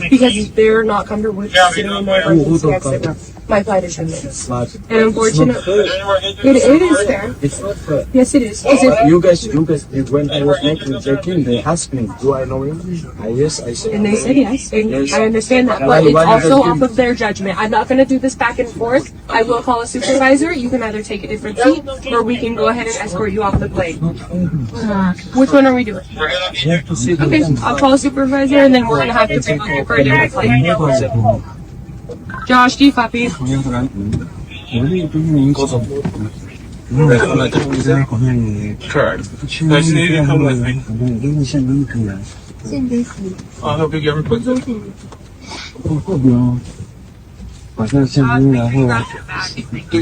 Because they're not comfortable with sitting in their emergency exit room. My flight is removed. And unfortunately, it is fair. It's not fair. Yes, it is. You guys, when I was making check-in, they asked me, do I know English? Yes, I said. And they said yes. And I understand that, but it's also off of their judgment. I'm not going to do this back and forth. I will call a supervisor. You can either take a different seat, or we can go ahead and escort you off the plane. Which one are we doing? Okay, I'll call a supervisor, and then we're going to have to take you for a different flight. Josh, do you copy?